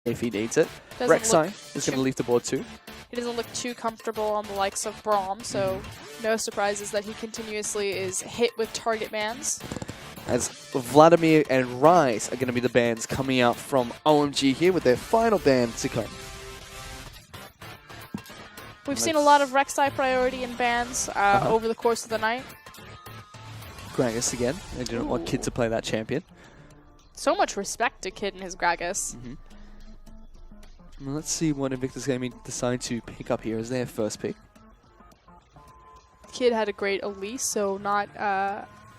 if he needs it. Rek'Sai is going to leave the board too. He doesn't look too comfortable on the likes of Braum, so no surprises that he continuously is hit with target bans. As Vladimir and Ryze are going to be the bans coming out from OMG here with their final ban to come. We've seen a lot of Rek'Sai priority in bans over the course of the night. Gragas again. They didn't want Kid to play that champion. So much respect to Kid and his Gragas. Well, let's see what Invictus Gaming decide to pick up here as their first pick. Kid had a great Elise, so not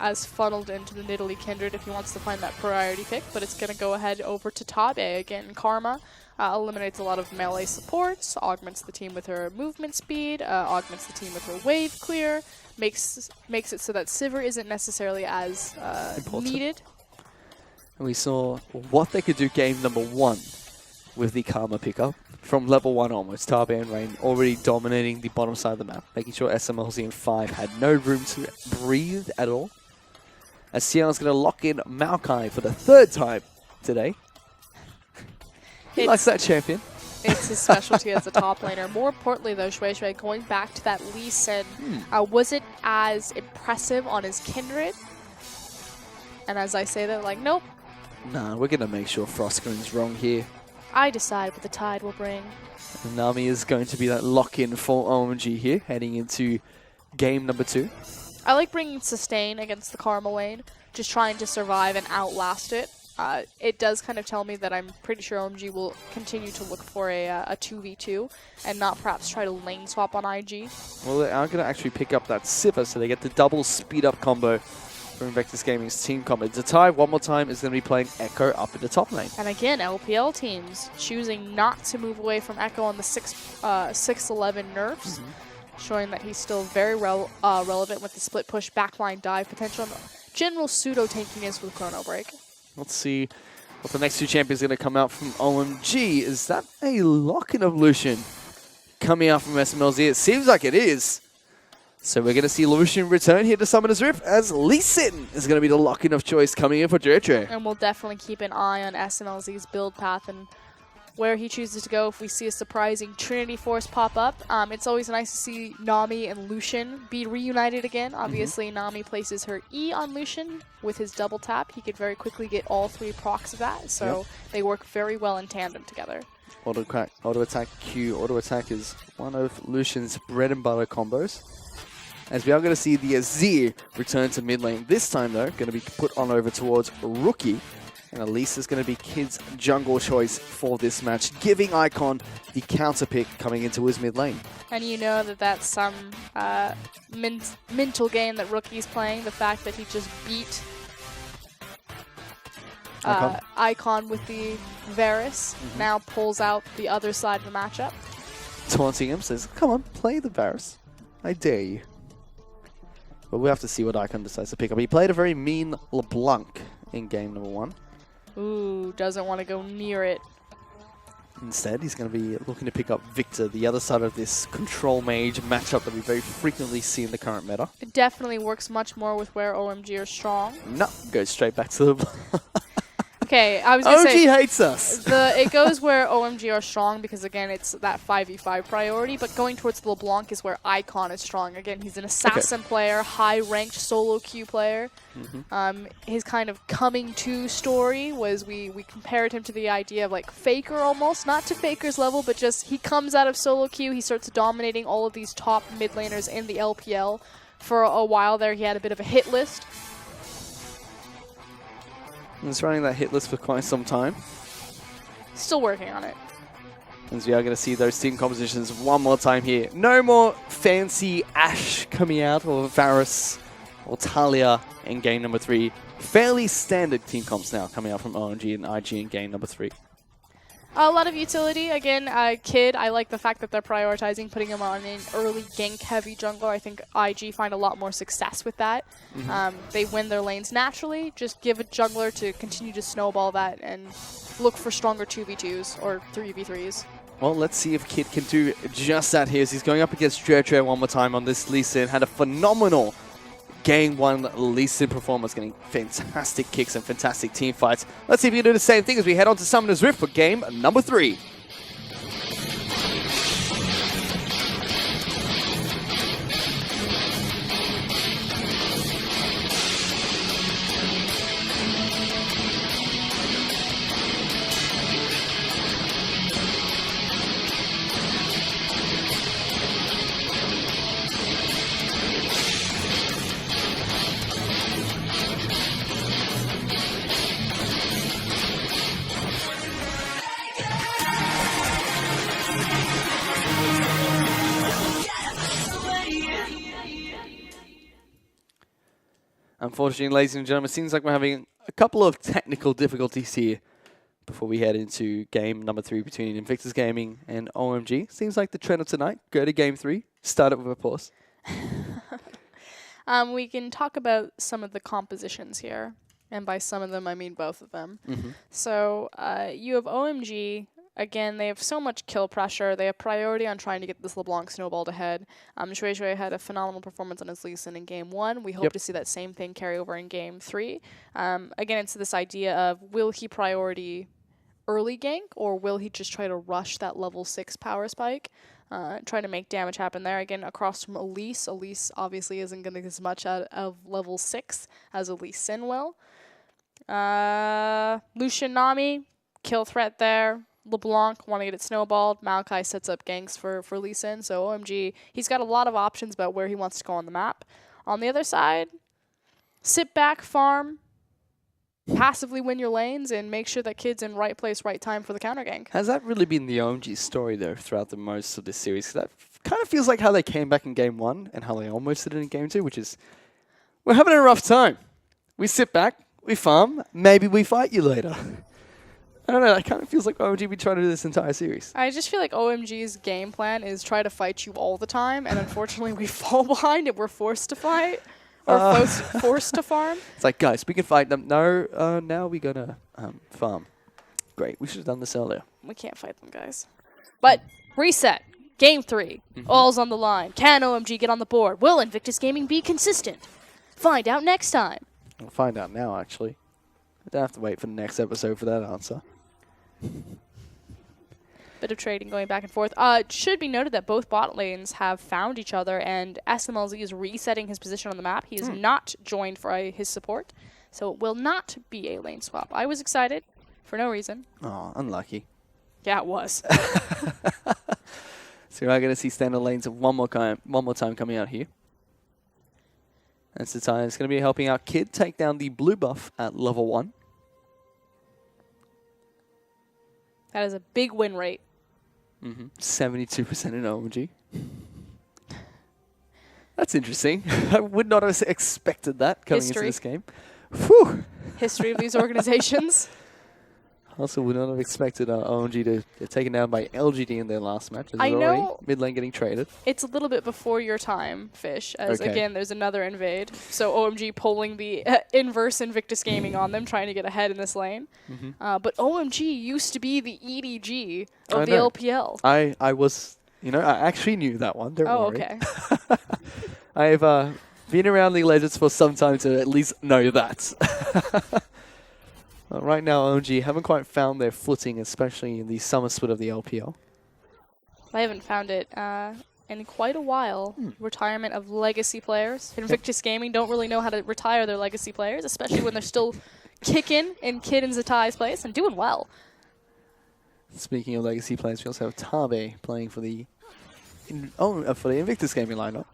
as funneled into the Nidalee Kindred if he wants to find that priority pick, but it's going to go ahead over to Tabe again. Karma eliminates a lot of melee supports, augments the team with her movement speed, augments the team with her wave clear, makes it so that Sivir isn't necessarily as needed. And we saw what they could do game number 1 with the Karma pickup. From level 1 onwards, Tabe and Rain already dominating the bottom side of the map, making sure S1mLz and 5 had no room to breathe at all. As xiyang's going to lock in Maokai for the 3rd time today. He likes that champion. It's his specialty as a top laner. More importantly, though, juejue, going back to that Lee Sin, was it as impressive on his Kindred? And as I say that, like, nope. Nah, we're going to make sure Frostgreen's wrong here. I decide what the tide will bring. Nami is going to be that lock-in for OMG here, heading into game number 2. I like bringing sustain against the Karma lane, just trying to survive and outlast it. It does kind of tell me that I'm pretty sure OMG will continue to look for a 2v2 and not perhaps try to lane swap on IG. Well, they are going to actually pick up that Sivir, so they get the double speed-up combo from Invictus Gaming's team combo. Tabe, one more time, is going to be playing Ekko up in the top lane. And again, LPL teams choosing not to move away from Ekko on the 6-11 nerfs, showing that he's still very relevant with the split push backline dive potential and general pseudo-tankiness with Chrono Break. Let's see what the next 2 champions are going to come out from OMG. Is that a lock-in of Lucian coming out from S1mLz? It seems like it is. So we're going to see Lucian return here to Summoner's Rift as Lucian is going to be the lock-in of choice coming in for juejue. And we'll definitely keep an eye on S1mLz's build path and where he chooses to go if we see a surprising Trinity Force pop up. It's always nice to see Nami and Lucian be reunited again. Obviously, Nami places her E on Lucian with his double tap. He could very quickly get all 3 procs of that, so they work very well in tandem together. Auto crack, auto attack Q. Auto attack is one of Lucian's bread and butter combos. As we are going to see the Azir return to mid lane. This time, though, going to be put on over towards Rookie. And Elise is going to be Kid's jungle choice for this match, giving Icon the counter pick coming into his mid lane. And you know that that's some mental game that Rookie's playing. The fact that he just beat Icon with the Varus now pulls out the other side of the matchup. Taunting him, says, come on, play the Varus. I dare you. But we'll have to see what Icon decides to pick up. He played a very mean LeBlanc in game number 1. Ooh, doesn't want to go near it. Instead, he's going to be looking to pick up Victor, the other side of this control mage matchup that we very frequently see in the current meta. It definitely works much more with where OMG are strong. No, goes straight back to the... Okay, I was going to say... OMG hates us! It goes where OMG are strong because, again, it's that 5v5 priority, but going towards the LeBlanc is where Icon is strong. Again, he's an assassin player, high-ranked solo queue player. His kind of coming to story was we compared him to the idea of like Faker almost, not to Faker's level, but just he comes out of solo queue, he starts dominating all of these top mid laners in the LPL. For a while there, he had a bit of a hit list. He's running that hit list for quite some time. Still working on it. As we are going to see those team compositions one more time here. No more fancy Ashe coming out, or Varus, or Talia in game number 3. Fairly standard team comps now coming out from OMG and IG in game number 3. A lot of utility. Again, Kid, I like the fact that they're prioritizing putting him on an early gank-heavy jungler. I think IG find a lot more success with that. They win their lanes naturally. Just give a jungler to continue to snowball that and look for stronger 2v2s or 3v3s. Well, let's see if Kid can do just that here as he's going up against juejue one more time on this Lee Sin. Had a phenomenal Game 1 Elise performance, getting fantastic kicks and fantastic team fights. Let's see if we can do the same thing as we head on to Summoner's Rift for game number 3. Unfortunately, ladies and gentlemen, it seems like we're having a couple of technical difficulties here before we head into game number 3 between Invictus Gaming and OMG. Seems like the trend of tonight. Go to game 3, start it with a pause. We can talk about some of the compositions here. And by some of them, I mean both of them. So you have OMG. Again, they have so much kill pressure. They have priority on trying to get this LeBlanc snowballed ahead. Juejue had a phenomenal performance on his Lucian in game 1. We hope to see that same thing carry over in game 3. Again, it's this idea of, will he priority early gank, or will he just try to rush that level 6 power spike? Try to make damage happen there. Again, across from Elise. Elise obviously isn't going to get as much out of level 6 as Elise Sin will. Lucian Nami, kill threat there. LeBlanc, want to get it snowballed. Maokai sets up ganks for Lee Sin. So OMG, he's got a lot of options about where he wants to go on the map. On the other side, sit back, farm, passively win your lanes, and make sure that kid's in right place, right time for the counter gank. Has that really been the OMG story, though, throughout the most of this series? 'Cause that kind of feels like how they came back in game 1 and how they almost did it in game 2, which is, we're having a rough time. We sit back, we farm, maybe we fight you later. I don't know, that kind of feels like OMG be trying to do this entire series. I just feel like OMG's game plan is try to fight you all the time, and unfortunately we fall behind and we're forced to fight, or forced to farm. It's like, guys, we can fight them. No, now we gotta farm. Great, we should have done this earlier. We can't fight them, guys. But, reset. Game 3. All's on the line. Can OMG get on the board? Will Invictus Gaming be consistent? Find out next time. We'll find out now, actually. I don't have to wait for the next episode for that answer. Bit of trading going back and forth. It should be noted that both bot lanes have found each other, and S1mLz is resetting his position on the map. He is not joined for his support, so it will not be a lane swap. I was excited for no reason. Oh, unlucky. Yeah, it was. So we're going to see standard lanes of one more time coming out here. That's the time. It's going to be helping our kid take down the blue buff at level 1. That is a big win rate. 72% in OMG. That's interesting. I would not have expected that coming into this game. Whew. History of these organizations. Also would not have expected OMG to get taken down by LGD in their last match. I know mid lane getting traded. It's a little bit before your time, Fish, as again there's another invade. So OMG pulling the inverse Invictus Gaming on them, trying to get ahead in this lane. But OMG used to be the EDG of the LPL. I was, I actually knew that one. Don't worry. Okay. I've been around League of Legends for some time to at least know that. Right now, OMG haven't quite found their footing, especially in the summer split of the LPL. I haven't found it in quite a while. Retirement of legacy players. Invictus Gaming don't really know how to retire their legacy players, especially when they're still kicking in Kid and Zatai's place and doing well. Speaking of legacy players, we also have Tabe playing for the Invictus Gaming lineup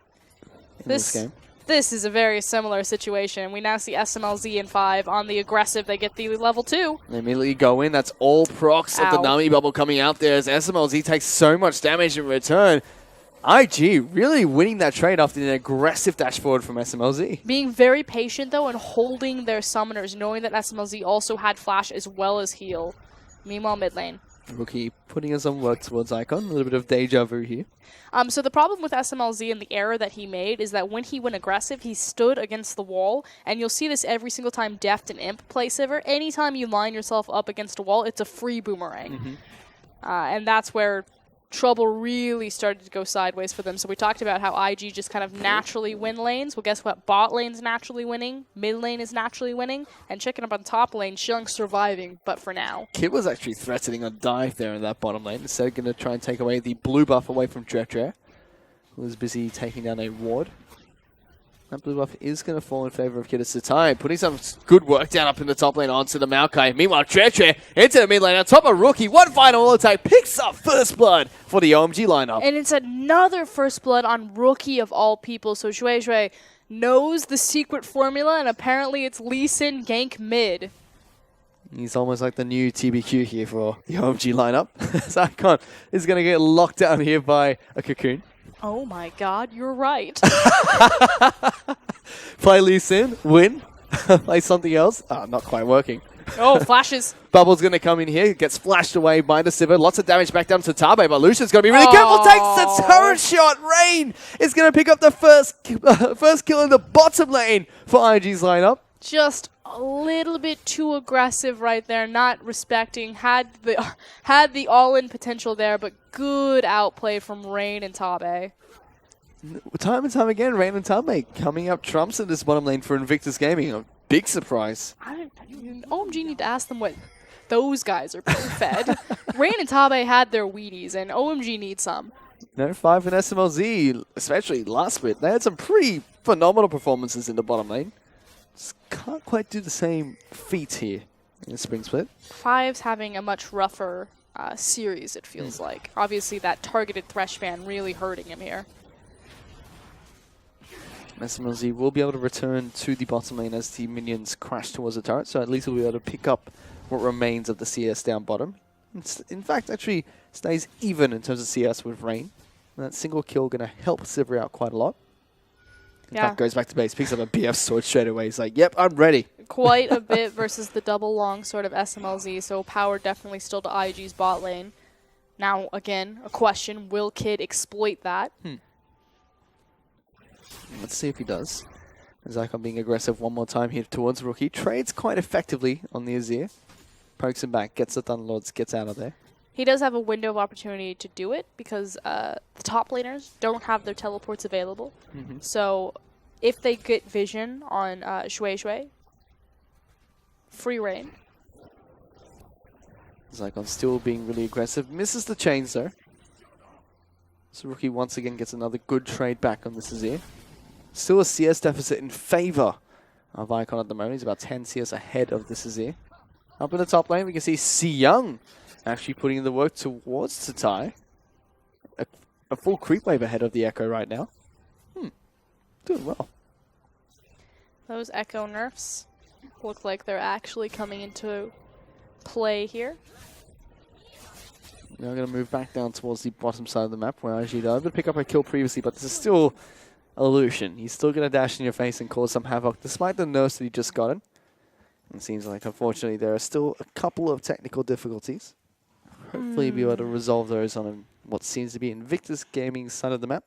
in this game. This is a very similar situation. We now see S1mLz in 5 on the aggressive. They get the level 2. They immediately go in. That's all procs of the Nami bubble coming out there as S1mLz takes so much damage in return. IG really winning that trade after an aggressive dash forward from S1mLz. Being very patient, though, and holding their summoners, knowing that S1mLz also had flash as well as heal. Meanwhile, mid lane. Rookie putting us on work towards Icon. A little bit of deja vu here. So the problem with S1mLz and the error that he made is that when he went aggressive, he stood against the wall, and you'll see this every single time Deft and Imp play Sivir. Anytime you line yourself up against a wall, it's a free boomerang. And that's where trouble really started to go sideways for them. So we talked about how IG just kind of naturally win lanes. Well, guess what? Bot lane's naturally winning. Mid lane is naturally winning. And checking up on top lane, xiyang surviving, but for now. Kid was actually threatening a dive there in that bottom lane. Instead, going to try and take away the blue buff away from juejue, who was busy taking down a ward. That blue buff is going to fall in favor of Tabe, putting some good work down up in the top lane onto the Maokai. Meanwhile, juejue into the mid lane on top of Rookie. One final attack, picks up first blood for the OMG lineup. And it's another first blood on Rookie of all people. So juejue knows the secret formula, and apparently it's Lucian gank mid. He's almost like the new TBQ here for the OMG lineup. Icon is going to get locked down here by a cocoon. Oh my god, you're right. Play Lucian, win. Play something else. Not quite working. Oh, flashes. Bubble's going to come in here. Gets flashed away by the Sivir. Lots of damage back down to Tabe, but Lucian's going to be really careful. Takes the turret shot. Rain is going to pick up the first kill in the bottom lane for IG's lineup. Just a little bit too aggressive right there, not respecting. Had the all-in potential there, but good outplay from Rain and Tabe. Time and time again, Rain and Tabe coming up trumps in this bottom lane for Invictus Gaming. A big surprise. OMG need to ask them what those guys are being fed. Rain and Tabe had their Wheaties, and OMG needs some. No, 5 and S1mLz, especially last split, they had some pretty phenomenal performances in the bottom lane. Just can't quite do the same feat here in the spring split. 5's having a much rougher series, it feels like. Obviously, that targeted Thresh ban really hurting him here. S1mLz will be able to return to the bottom lane as the minions crash towards the turret, so at least we'll be able to pick up what remains of the CS down bottom. In fact, actually stays even in terms of CS with Rain. And that single kill going to help Sivir out quite a lot. In fact, goes back to base, picks up a BF sword straight away. He's like, yep, I'm ready. Quite a bit versus the double long sword of S1mLz, so power definitely still to IG's bot lane. Now, again, a question, will Kid exploit that? Let's see if he does. Icon being aggressive one more time here towards Rookie. Trades quite effectively on the Azir. Pokes him back, gets the Thunderlords, gets out of there. He does have a window of opportunity to do it because the top laners don't have their teleports available. So if they get vision on juejue, free reign. Icon still being really aggressive. Misses the chains though. So Rookie once again gets another good trade back on this Azir. Still a CS deficit in favor of Icon at the moment. He's about 10 CS ahead of this Azir. Up in the top lane, we can see xiyang actually putting in the work towards Tabe. A full creep wave ahead of the Ekko right now. Doing well. Those Ekko nerfs look like they're actually coming into play here. Now going to move back down towards the bottom side of the map where IG died to pick up a kill previously, but this is still a Lucian. He's still going to dash in your face and cause some havoc despite the nerfs that he just gotten. It seems like, unfortunately, there are still a couple of technical difficulties. Hopefully, you'll be able to resolve those on what seems to be Invictus Gaming's side of the map.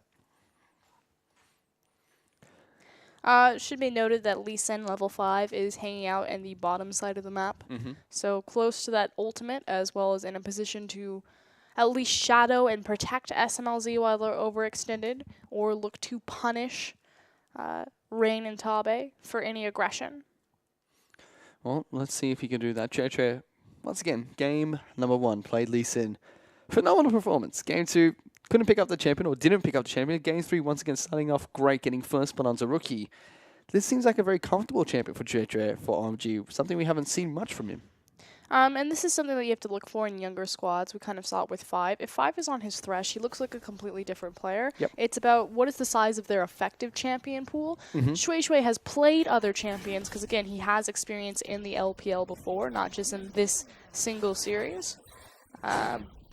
Should be noted that Lucian level 5 is hanging out in the bottom side of the map. So close to that ultimate, as well as in a position to at least shadow and protect S1mLz while they're overextended, or look to punish Rain and Tabe for any aggression. Well, let's see if he can do that. Juejue, once again, game number 1, played Lucian. Phenomenal performance. Game 2, couldn't pick up the champion, or didn't pick up the champion. Game 3, once again, starting off great, getting first blood onto Rookie. This seems like a very comfortable champion for Juejue, for OMG, something we haven't seen much from him. And this is something that you have to look for in younger squads. We kind of saw it with 5. If 5 is on his Thresh, he looks like a completely different player. It's about what is the size of their effective champion pool. Juejue has played other champions because, again, he has experience in the LPL before, not just in this single series.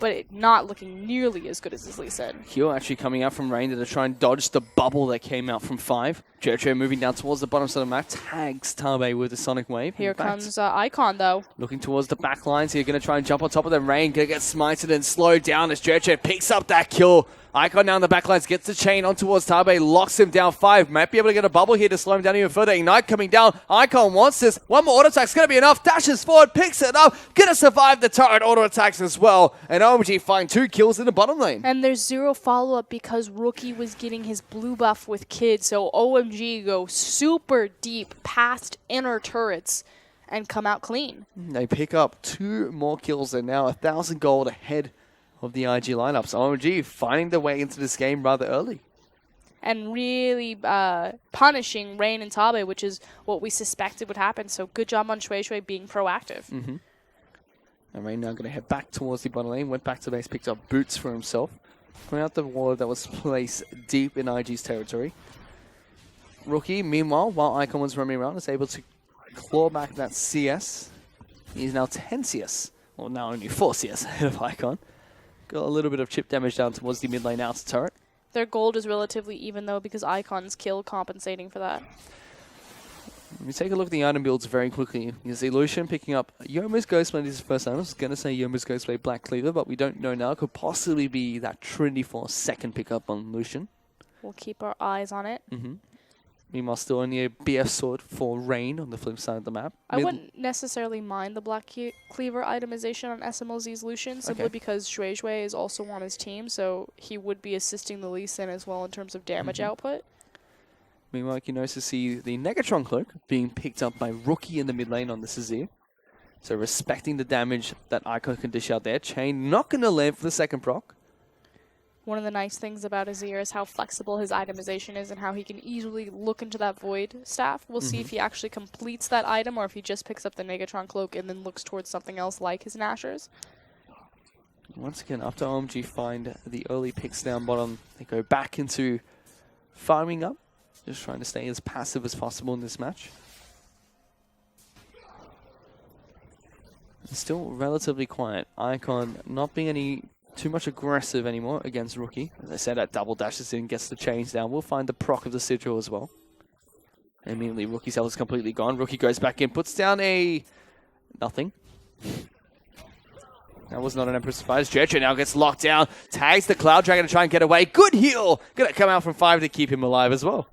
But not looking nearly as good as his Lucian. Heal actually coming out from Rain to try and dodge the bubble that came out from 5. Juejue moving down towards the bottom side of the map, tags Tabe with a Sonic Wave. Here comes Icon, though. Looking towards the back lines here, going to try and jump on top of them. Rain going to get smited and slowed down as Juejue picks up that kill. Icon now in the backlines, gets the chain on towards Tabe, locks him down 5. Might be able to get a bubble here to slow him down even further. Ignite coming down. Icon wants this. One more auto attack's going to be enough. Dashes forward, picks it up. Going to survive the turret auto attacks as well. And OMG find 2 kills in the bottom lane. And there's 0 follow-up because Rookie was getting his blue buff with Kid. So OMG go super deep past inner turrets and come out clean. They pick up 2 more kills and now 1,000 gold ahead of the IG lineups. OMG finding their way into this game rather early. And really punishing Rain and Tabe, which is what we suspected would happen. So good job on juejue being proactive. And Rain now going to head back towards the bottom lane. Went back to base, picked up boots for himself. Putting out the ward that was placed deep in IG's territory. Rookie, meanwhile, while Icon was roaming around, is able to claw back that CS. He's now 10 CS. Well, now only 4 CS ahead of Icon. Got a little bit of chip damage down towards the mid lane outer turret. Their gold is relatively even, though, because Icon's kill compensating for that. Let me take a look at the item builds very quickly. You see Lucian picking up Yomu's Ghostblade is his first item. I was going to say Yomu's Ghostblade Black Cleaver, but we don't know now. It could possibly be that Trinity Force second pickup on Lucian. We'll keep our eyes on it. Meanwhile, still only a BF sword for Rain on the flip side of the map. I wouldn't necessarily mind the Black Cleaver itemization on S1mLz Lucian, simply because juejue is also on his team, so he would be assisting the Elise as well in terms of damage output. Meanwhile, you can also see the Negatron Cloak being picked up by Rookie in the mid lane on the Azir. So respecting the damage that Icon can dish out there. Chain not going to land for the second proc. One of the nice things about Azir is how flexible his itemization is and how he can easily look into that Void staff. We'll see if he actually completes that item or if he just picks up the Negatron Cloak and then looks towards something else like his Nashers. Once again, after OMG find the early picks down bottom, they go back into farming up. Just trying to stay as passive as possible in this match. It's still relatively quiet. Icon not being too much aggressive anymore against Rookie. As I said, that double dashes in, gets the chains down. We'll find the proc of the sigil as well. And immediately Rookie's health is completely gone. Rookie goes back in, puts down a nothing. That was not an Empress Fires. juejue now gets locked down. Tags the Cloud Dragon to try and get away. Good heal! Gonna come out from 5 to keep him alive as well.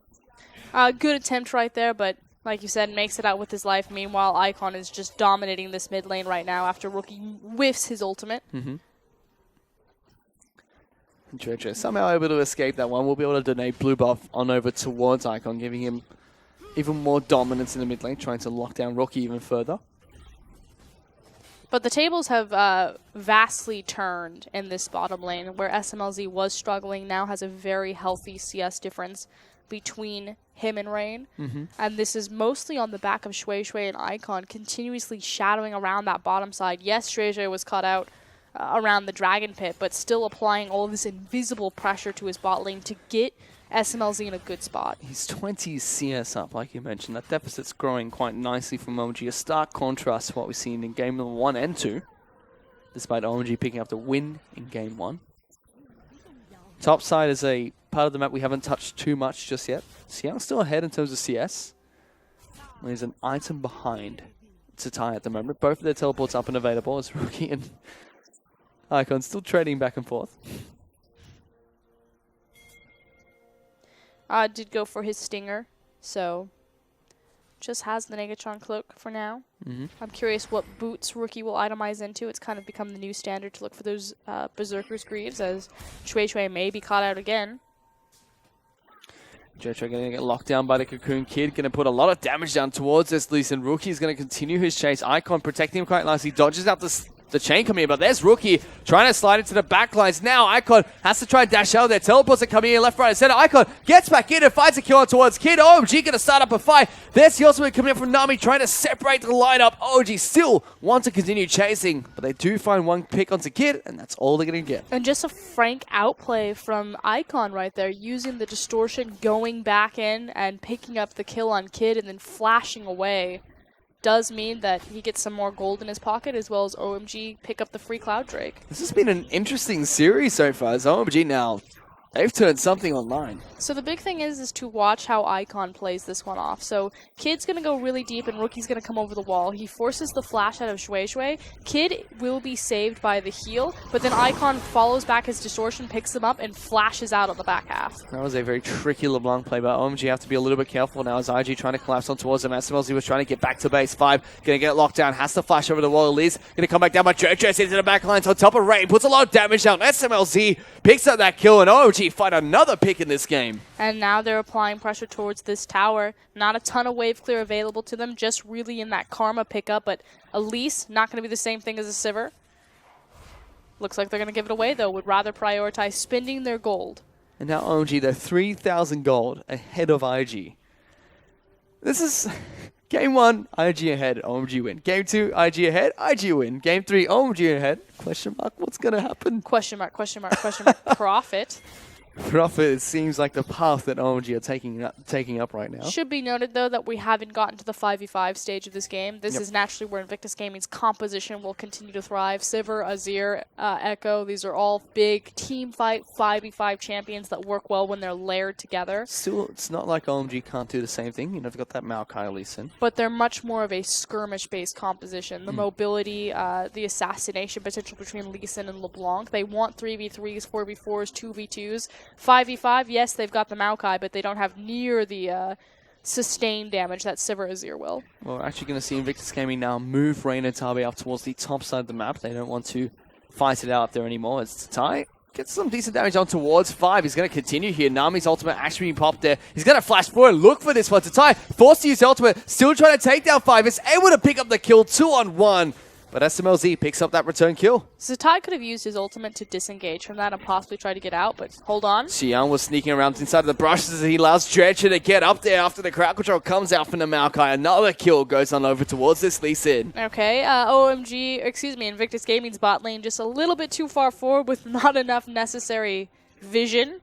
Good attempt right there, but like you said, makes it out with his life. Meanwhile, Icon is just dominating this mid lane right now after Rookie whiffs his ultimate. juejue somehow able to escape that one. We'll be able to donate blue buff on over towards Icon, giving him even more dominance in the mid lane, trying to lock down Rookie even further. But the tables have vastly turned in this bottom lane, where S1mLz was struggling, now has a very healthy CS difference between him and Rain. And this is mostly on the back of juejue and Icon continuously shadowing around that bottom side. Yes, juejue was caught out around the Dragon Pit, but still applying all this invisible pressure to his bot lane to get S1mLz in a good spot. He's 20 CS up, like you mentioned. That deficit's growing quite nicely from OMG. A stark contrast to what we've seen in game number 1 and 2, despite OMG picking up the win in game 1. Top side is a part of the map we haven't touched too much just yet. xiyang's still ahead in terms of CS. There's an item behind to tie at the moment. Both of their teleports up and available as Rookie and Icon still trading back and forth. Did go for his Stinger, so just has the Negatron Cloak for now. I'm curious what boots Rookie will itemize into. It's kind of become the new standard to look for those Berserker's Greaves, as juejue may be caught out again. juejue going to get locked down by the Cocoon Kid. Going to put a lot of damage down towards this Elise, and Rookie is going to continue his chase. Icon protecting him quite nicely. Dodges out the chain coming in, but there's Rookie trying to slide into the backlines. Now Icon has to try and dash out there. Teleports are coming in left, right, and center. Icon gets back in and finds a kill on towards Kid. OMG going to start up a fight. There's the ultimate coming in from Nami, trying to separate the lineup. OMG still want to continue chasing, but they do find one pick onto Kid, and that's all they're going to get. And just a frank outplay from Icon right there, using the distortion, going back in and picking up the kill on Kid and then flashing away. Does mean that he gets some more gold in his pocket, as well as OMG pick up the free Cloud Drake. This has been an interesting series so far, as OMG now They've turned something online. So the big thing is to watch how Icon plays this one off. So Kid's going to go really deep and Rookie's going to come over the wall. He forces the flash out of juejue. Kid will be saved by the heal, but then Icon follows back his distortion, picks him up, and flashes out on the back half. That was a very tricky LeBlanc play, but OMG have to be a little bit careful now as IG trying to collapse on towards him. S1mLz was trying to get back to base 5. Going to get locked down. Has to flash over the wall. Elise going to come back down, but juejue into the back lines on top of Rain. Puts a lot of damage down. S1mLz picks up that kill, and OMG find another pick in this game. And now they're applying pressure towards this tower. Not a ton of wave clear available to them, just really in that Karma pickup, but Elise not going to be the same thing as a Sivir. Looks like they're going to give it away, though. Would rather prioritize spending their gold. And now OMG, they're 3,000 gold ahead of IG. This is game 1, IG ahead, OMG win. Game 2, IG ahead, IG win. Game 3, OMG ahead. Question mark, what's going to happen? Question mark, question mark, question mark. Profit. Profit, it seems like the path that OMG are taking up right now. Should be noted, though, that we haven't gotten to the 5v5 stage of this game. This is naturally where Invictus Gaming's composition will continue to thrive. Sivir, Azir, Ekko, these are all big team fight 5v5 champions that work well when they're layered together. Still, it's not like OMG can't do the same thing. You know, they've got that Maokai Elise in. But they're much more of a skirmish-based composition. The mobility, the assassination potential between Lucian and LeBlanc. They want 3v3s, 4v4s, 2v2s. 5v5, yes, they've got the Maokai, but they don't have near the sustained damage that Sivir Azir will. Well, we're actually going to see Invictus Gaming now move Rain and Tabe up towards the top side of the map. They don't want to fight it out up there anymore. As Tabe gets some decent damage on towards 5. He's going to continue here. Nami's ultimate actually being popped there. He's going to flash forward. Look for this one. Tabe forced to use the ultimate. Still trying to take down 5. Is able to pick up the kill 2-on-1. But S1mLz picks up that return kill. Zatai could have used his ultimate to disengage from that and possibly try to get out, but hold on. xiyang was sneaking around inside of the brushes as he allows juejue to get up there after the crowd control comes out from the Maokai. Another kill goes on over towards this Lucian. Okay, Invictus Gaming's bot lane just a little bit too far forward with not enough necessary vision.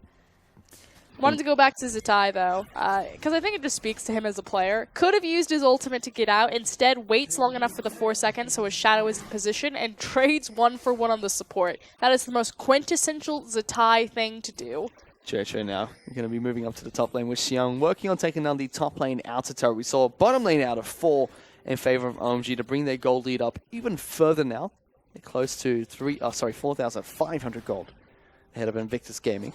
Wanted to go back to Zatai, though, because I think it just speaks to him as a player. Could have used his ultimate to get out. Instead, waits long enough for the 4 seconds so his shadow is in position and trades 1-for-1 on the support. That is the most quintessential Zatai thing to do. juejue now going to be moving up to the top lane with xiyang working on taking down the top lane outer turret. We saw bottom lane out of 4 in favor of OMG to bring their gold lead up even further now. They're close to 4,500 gold ahead of Invictus Gaming.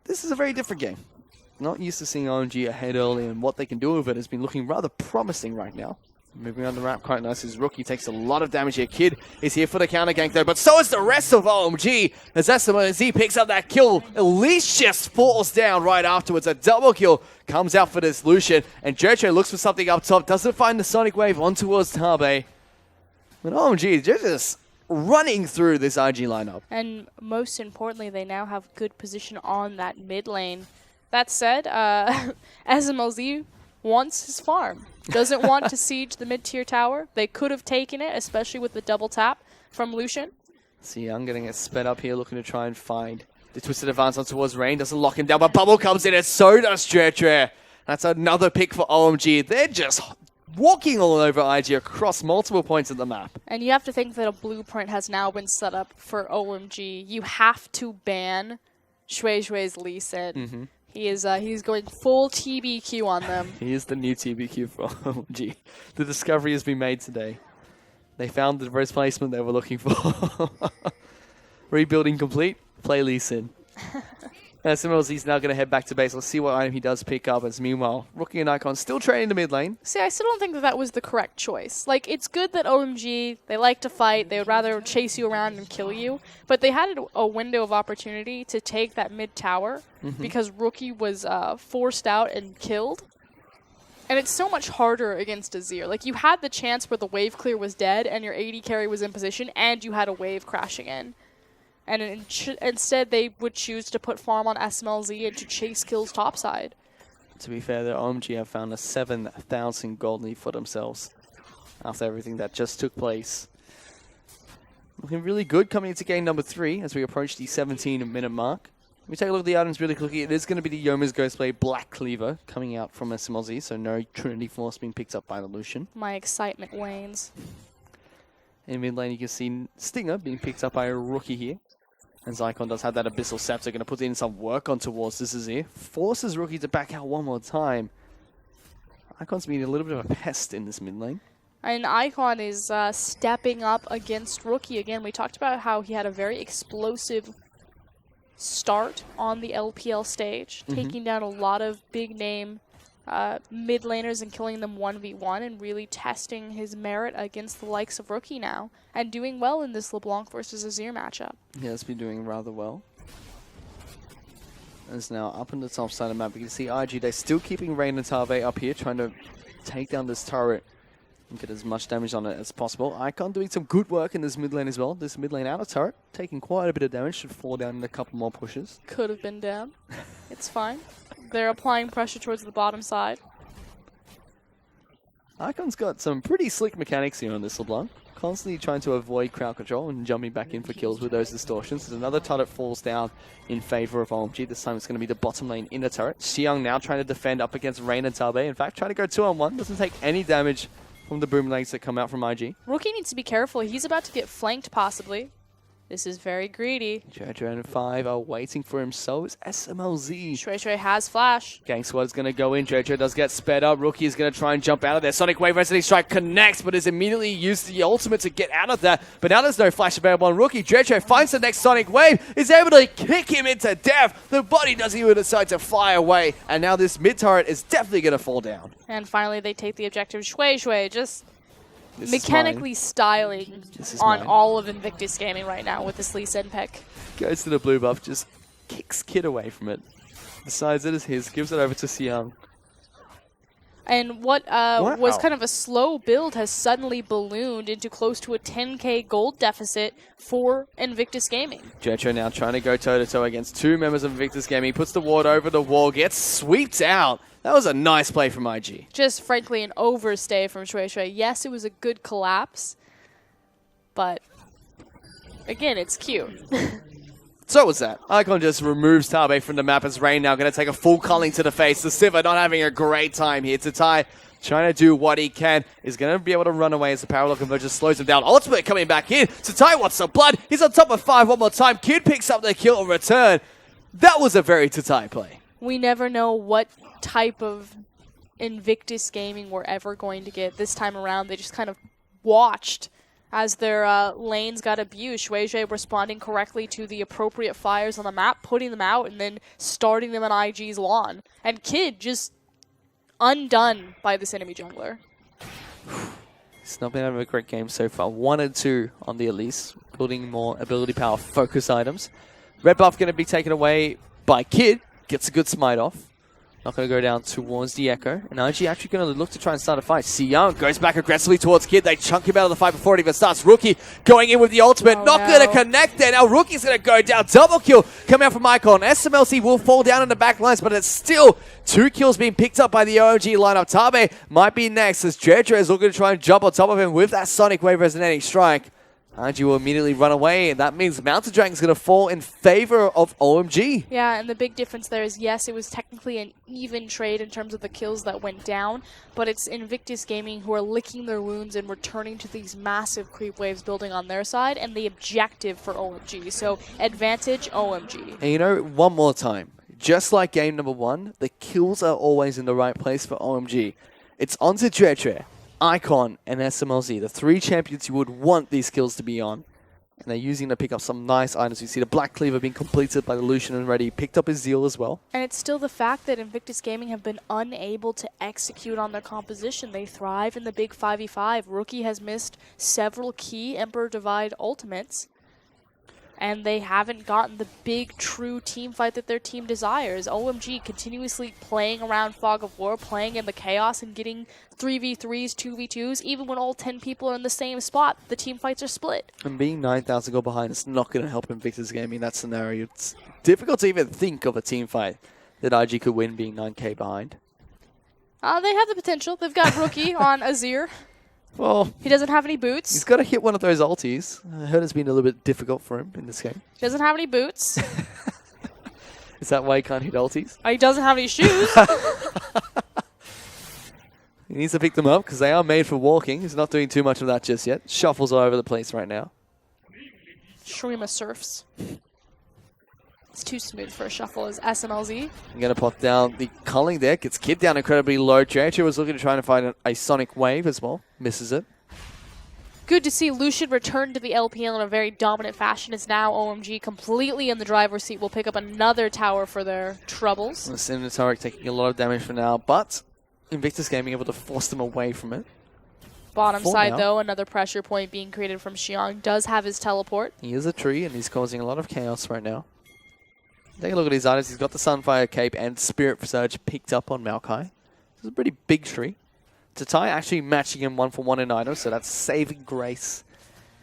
This is a very different game. Not used to seeing OMG ahead early, and what they can do with it has been looking rather promising right now. Moving on the ramp quite nice. His Rookie takes a lot of damage here. Kid is here for the counter gank though, but so is the rest of OMG. As S1mLz picks up that kill, Elise just falls down right afterwards. A double kill comes out for this Lucian, and juejue looks for something up top. Doesn't find the Sonic Wave on towards Tabe. But OMG, just running through this IG lineup. And most importantly, they now have good position on that mid lane. That said, S1mLz wants his farm. Doesn't want to siege the mid-tier tower. They could have taken it, especially with the double tap from Lucian. xiyang getting it sped up here, looking to try and find the twisted advance on towards Rain. Doesn't lock him down, but Bubble comes in and so does juejue. That's another pick for OMG. They're just walking all over IG across multiple points of the map. And you have to think that a blueprint has now been set up for OMG. You have to ban juejue's Lucian. He's going full TBQ on them. He is the new TBQ for OMG. The discovery has been made today. They found the replacement they were looking for. Rebuilding complete. Play Lucian. S1mLz is now going to head back to base. Let's see what item he does pick up. As meanwhile, Rookie and Icon still trading the mid lane. See, I still don't think that that was the correct choice. Like, it's good that OMG, they like to fight. They would rather chase you around and kill you. But they had a window of opportunity to take that mid tower because Rookie was forced out and killed. And it's so much harder against Azir. Like, you had the chance where the wave clear was dead and your AD carry was in position and you had a wave crashing in. And instead, they would choose to put farm on S1mLz and to chase kills topside. To be fair, the OMG have found a 7,000 gold lead for themselves after everything that just took place. Looking really good coming into game number 3 as we approach the 17-minute mark. Let me take a look at the items really quickly. It is going to be the Yoma's Ghostblade Black Cleaver coming out from S1mLz, so no Trinity Force being picked up by the Lucian. My excitement wanes. In mid lane, you can see Stinger being picked up by a Rookie here. And Zycon does have that Abyssal Scepter, going to put in some work on towards this Azir. Forces Rookie to back out one more time. Icon's been a little bit of a pest in this mid lane. And Icon is stepping up against Rookie again. We talked about how he had a very explosive start on the LPL stage, taking down a lot of big name mid laners and killing them 1v1 and really testing his merit against the likes of Rookie now and doing well in this LeBlanc versus Azir matchup. Yeah, it's been doing rather well. And it's now up on the top side of the map. You can see IG, they're still keeping Rain and Tabe up here, trying to take down this turret and get as much damage on it as possible. Icon doing some good work in this mid lane as well. This mid lane outer turret taking quite a bit of damage, should fall down in a couple more pushes. Could have been down. It's fine. They're applying pressure towards the bottom side. Icon's got some pretty slick mechanics here on this LeBlanc. Constantly trying to avoid crowd control and jumping back in for kills with those distortions. As another turret falls down in favor of OMG. This time it's going to be the bottom lane inner turret. xiyang now trying to defend up against Rain and Tabe. In fact, trying to go 2-on-1. Doesn't take any damage from the boomerangs that come out from IG. Rookie needs to be careful. He's about to get flanked, possibly. This is very greedy. Juejue and 5 are waiting for him. So is S1mLz. Juejue has flash. Gang Squad is going to go in. Juejue does get sped up. Rookie is going to try and jump out of there. Sonic Wave Resonate Strike connects, but has immediately used the ultimate to get out of that. But now there's no flash available on Rookie. Juejue finds the next Sonic Wave, is able to kick him into death. The body doesn't even decide to fly away. And now this mid turret is definitely going to fall down. And finally they take the objective. Juejue just mechanically styling on all of Invictus Gaming right now with this Lee Sin pick. Goes to the blue buff, just kicks Kid away from it. Decides it is his, gives it over to xiyang. And what was kind of a slow build has suddenly ballooned into close to a 10k gold deficit for Invictus Gaming. Juejue now trying to go toe-to-toe against two members of Invictus Gaming. Puts the ward over the wall, gets sweeped out. That was a nice play from IG. Just frankly an overstay from Juejue. Yes, it was a good collapse, but again, it's cute. So was that. Icon just removes Tabe from the map as Rain now going to take a full culling to the face. The Sivir not having a great time here. Tatai trying to do what he can. Is going to be able to run away as the Parallel Convergence slows him down. Ultimate coming back in. Tatai wants some blood. He's on top of 5 one more time. Kid picks up the kill and return. That was a very Tatai play. We never know what type of Invictus Gaming we're ever going to get. This time around, they just kind of watched as their lanes got abused. Juejue responding correctly to the appropriate fires on the map, putting them out, and then starting them on IG's lawn. And Kid just undone by this enemy jungler. It's not been a great game so far. 1 and 2 on the Elise, building more ability power focus items. Red buff going to be taken away by Kid. Gets a good smite off. Not going to go down towards the Ekko. And IG actually going to look to try and start a fight. xiyang goes back aggressively towards Kid. They chunk him out of the fight before it even starts. Rookie going in with the ultimate. Not going to connect there. Now Rookie's going to go down. Double kill coming out from Icon. S1mLz will fall down in the back lines, but it's still 2 kills being picked up by the OMG lineup. Tabe might be next as Juejue is looking to try and jump on top of him with that Sonic Wave Resonating Strike. IG will immediately run away, and that means Mountain Dragon's going to fall in favor of OMG. Yeah, and the big difference there is, yes, it was technically an even trade in terms of the kills that went down, but it's Invictus Gaming who are licking their wounds and returning to these massive creep waves building on their side, and the objective for OMG. So, advantage OMG. And you know, one more time, just like game number 1, the kills are always in the right place for OMG. It's on to Juejue, Icon, and S1mLz, the 3 champions you would want these kills to be on. And they're using to pick up some nice items. You see the Black Cleaver being completed by the Lucian already. Picked up his Zeal as well. And it's still the fact that Invictus Gaming have been unable to execute on their composition. They thrive in the big 5v5. Rookie has missed several key Emperor Divide ultimates. And they haven't gotten the big, true team fight that their team desires. OMG continuously playing around Fog of War, playing in the chaos and getting 3v3s, 2v2s. Even when all 10 people are in the same spot, the team fights are split. And being 9,000 gold behind is not going to help Invictus Gaming in that scenario. It's difficult to even think of a team fight that IG could win being 9k behind. They have the potential. They've got Rookie on Azir. Well, he doesn't have any boots. He's got to hit one of those ultis. I heard it's been a little bit difficult for him in this game. He doesn't have any boots. Is that why he can't hit ultis? He doesn't have any shoes. He needs to pick them up because they are made for walking. He's not doing too much of that just yet. Shuffles all over the place right now. Shrima surfs. It's too smooth for a shuffle as S1mLz. I'm going to pop down the culling there. Gets Kid down incredibly low. juejue was looking to try and find a sonic wave as well. Misses it. Good to see Lucian return to the LPL in a very dominant fashion. It's now OMG completely in the driver's seat. Will pick up another tower for their troubles. The Cinemataric taking a lot of damage for now, but Invictus Gaming able to force them away from it. Bottom side, though, another pressure point being created from xiyang. Does have his teleport. He is a tree, and he's causing a lot of chaos right now. Take a look at his items. He's got the Sunfire Cape and Spirit Surge picked up on Maokai. This is a pretty big tree. Tabe actually matching him 1-for-1 in items, so that's saving grace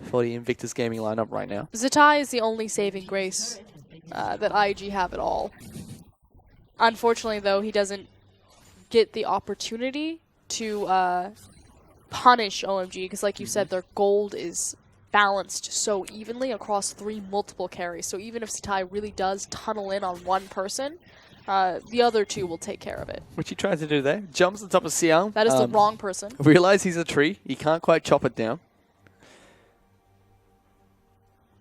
for the Invictus Gaming lineup right now. Tabe is the only saving grace that IG have at all. Unfortunately, though, he doesn't get the opportunity to punish OMG, because like you said, their gold is balanced so evenly across 3 multiple carries. So even if Tabe really does tunnel in on one person, the other 2 will take care of it. Which he tries to do there. Jumps on top of xiyang. That is the wrong person. Realize he's a tree. He can't quite chop it down.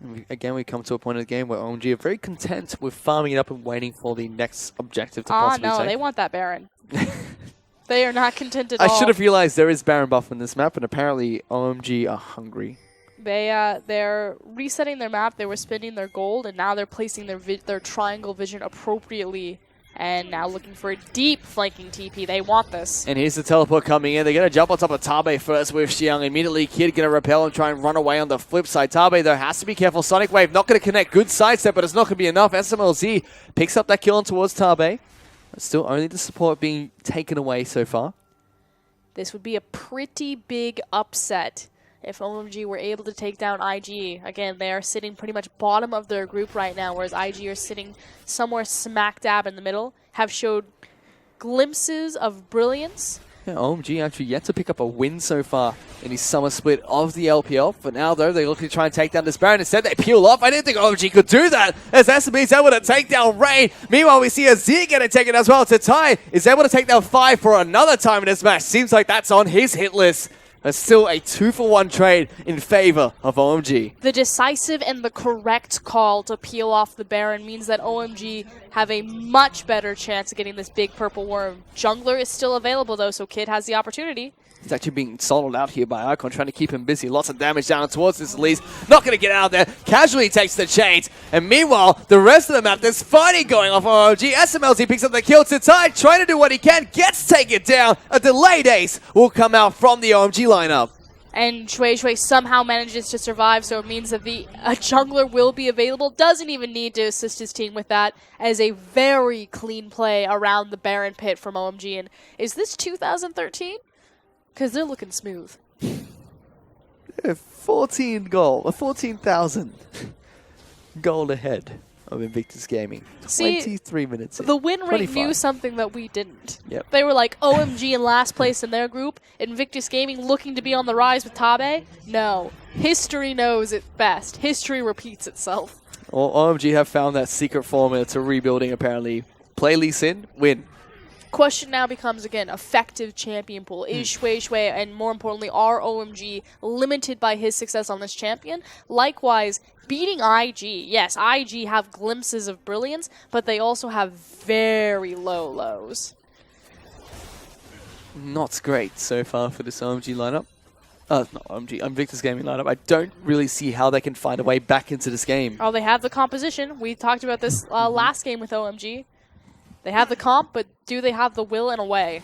And again, we come to a point of the game where OMG are very content with farming it up and waiting for the next objective to possibly take. No, they want that Baron. They are not content at all. I should have realized there is Baron buff in this map, and apparently OMG are hungry. They're resetting their map. They were spending their gold, and now they're placing their triangle vision appropriately. And now looking for a deep flanking TP. They want this. And here's the teleport coming in. They're going to jump on top of Tabe first with xiyang. Immediately, Kid going to repel and try and run away on the flip side. Tabe, though, has to be careful. Sonic Wave not going to connect. Good sidestep, but it's not going to be enough. S1mLz picks up that kill on towards Tabe. But still only the support being taken away so far. This would be a pretty big upset if OMG were able to take down IG. Again, they are sitting pretty much bottom of their group right now, whereas IG are sitting somewhere smack dab in the middle, have showed glimpses of brilliance. Yeah, OMG actually yet to pick up a win so far in his summer split of the LPL. For now, though, they're looking to try and take down this Baron. Instead, they peel off. I didn't think OMG could do that, as S1mLz is able to take down Rain. Meanwhile, we see Azir getting taken as well. Tabe is able to take down 5 for another time in this match. Seems like that's on his hit list. But still a 2-for-1 trade in favor of OMG. The decisive and the correct call to peel off the Baron means that OMG have a much better chance of getting this big purple worm. Jungler is still available, though, so Kid has the opportunity. He's actually being soloed out here by Icon, trying to keep him busy. Lots of damage down towards this Elise. Not going to get out there. Casually takes the chains. And meanwhile, the rest of the map, there's fighting going off on OMG. S1mLz picks up the kill. Tabe trying to do what he can. Gets taken down. A delayed ace will come out from the OMG lineup. And juejue somehow manages to survive, so it means that a jungler will be available. Doesn't even need to assist his team with that, as a very clean play around the Baron pit from OMG. And is this 2013? Because they're looking smooth. 14,000 gold ahead of Invictus Gaming. 23 minutes in. The win rate 25. knew something that we didn't. Yep. They were like, OMG in last place in their group, Invictus Gaming looking to be on the rise with Tabe. No. History knows it best. History repeats itself. Well, OMG have found that secret formula to rebuilding, apparently. Play Elise in, win. Question now becomes, again, effective champion pool. Is juejue, and more importantly, are OMG limited by his success on this champion? Likewise, beating IG. Yes, IG have glimpses of brilliance, but they also have very low lows. Not great so far for this OMG lineup. Not OMG, Invictus Gaming lineup. I don't really see how they can find a way back into this game. Oh, they have the composition. We talked about this last game with OMG. They have the comp, but do they have the will and a way?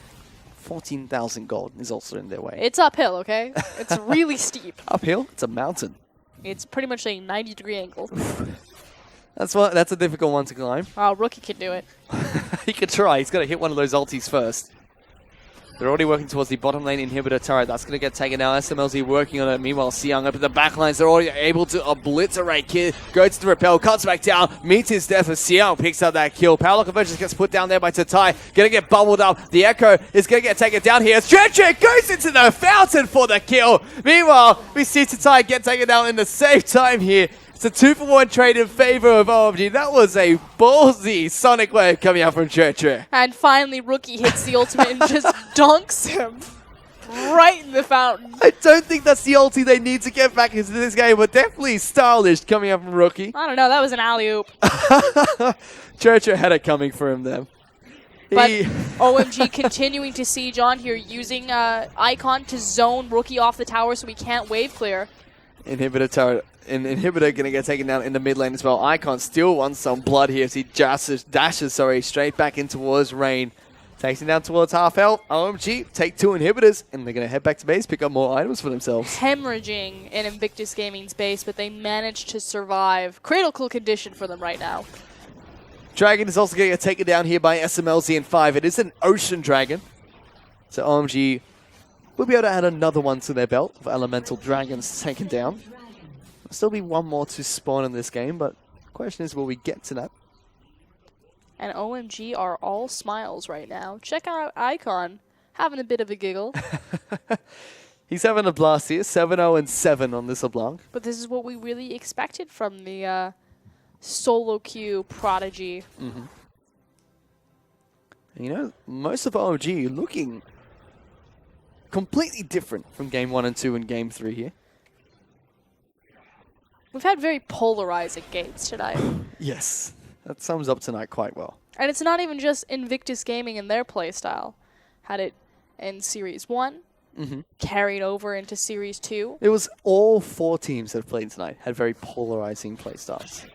14,000 gold is also in their way. It's uphill, okay? It's really steep. Uphill? It's a mountain. It's pretty much a 90-degree angle. That's a difficult one to climb. Rookie can do it. He could try. He's got to hit one of those ultis first. They're already working towards the bottom lane inhibitor turret. That's going to get taken out. S1mLz working on it. Meanwhile, xiyang up in the back lines. They're already able to obliterate Kid. Goes to the repel. Cuts back down. Meets his death as xiyang picks up that kill. Power Convergence gets put down there by Tabe. Going to get bubbled up. The Ekko is going to get taken down here. juejue goes into the fountain for the kill. Meanwhile, we see Tabe get taken down in the same time here. It's a 2-for-1 trade in favor of OMG. That was a ballsy Sonic Wave coming out from juejue. And finally, Rookie hits the ultimate and just dunks him. right in the fountain. I don't think that's the ulti they need to get back into this game, but definitely stylish coming up from Rookie. I don't know, that was an alley-oop. Juejue had it coming for him then. But OMG continuing to siege on here, using Icon to zone Rookie off the tower so he can't wave clear. Inhibitor turret. Inhibitor going to get taken down in the mid lane as well. Icon still wants some blood here as he dashes straight back in towards Rain. Takes him down towards half health. OMG take 2 inhibitors, and they're going to head back to base, pick up more items for themselves. Hemorrhaging in Invictus Gaming's base, but they managed to survive. Critical condition for them right now. Dragon is also going to get taken down here by S1mLz in 5. It is an Ocean Dragon. So OMG will be able to add another one to their belt of Elemental Dragons taken down. There'll still be one more to spawn in this game, but the question is, will we get to that? And OMG are all smiles right now. Check out Icon, having a bit of a giggle. He's having a blast here, 7-0-7 on this LeBlanc. But this is what we really expected from the solo queue prodigy. Mm-hmm. You know, most of OMG looking completely different from game 1 and 2 and game 3 here. We've had very polarizing games tonight. Yes, that sums up tonight quite well. And it's not even just Invictus Gaming and their playstyle. Had it in Series 1, carried over into Series 2. It was all 4 teams that have played tonight had very polarizing playstyles.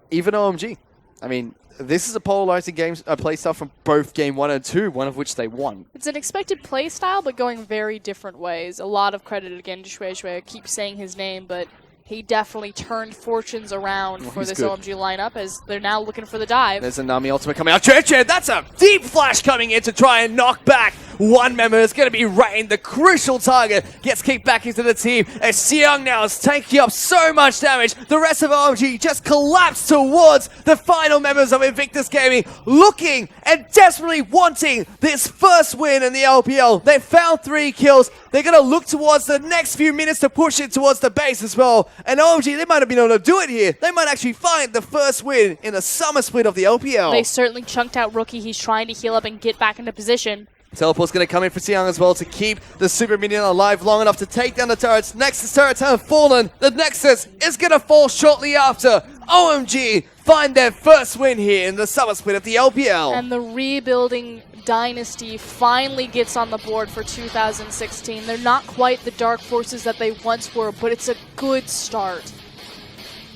Even OMG. I mean, this is a polarizing playstyle from both game 1 and 2, one of which they won. It's an expected playstyle, but going very different ways. A lot of credit again to juejue. I keep saying his name, but he definitely turned fortunes around for this OMG lineup as they're now looking for the dive. There's a Nami ultimate coming out. juejue, that's a deep flash coming in to try and knock back one member. It's going to be Rain, the crucial target. Gets kicked back into the team. As xiyang now is taking up so much damage. The rest of OMG just collapsed towards the final members of Invictus Gaming, looking and desperately wanting this first win in the LPL. They found 3 kills. They're going to look towards the next few minutes to push it towards the base as well. And OMG, they might have been able to do it here. They might actually find the first win in the summer split of the LPL. They certainly chunked out Rookie. He's trying to heal up and get back into position. Teleport's going to come in for xiyang as well to keep the Super Minion alive long enough to take down the turrets. Nexus turrets have fallen. The Nexus is going to fall shortly after. OMG find their first win here in the summer split of the LPL. And the rebuilding dynasty finally gets on the board for 2016. They're not quite the dark forces that they once were, but it's a good start.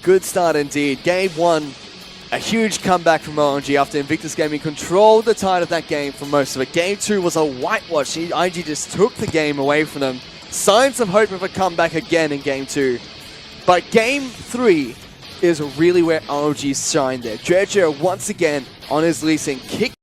Good start indeed. Game 1, a huge comeback from OMG after Invictus Gaming controlled the tide of that game for most of it. Game 2 was a whitewash. IG just took the game away from them. Signs of hope of a comeback again in Game 2. But Game 3 is really where OMG shined there. juejue once again on his Elise kicked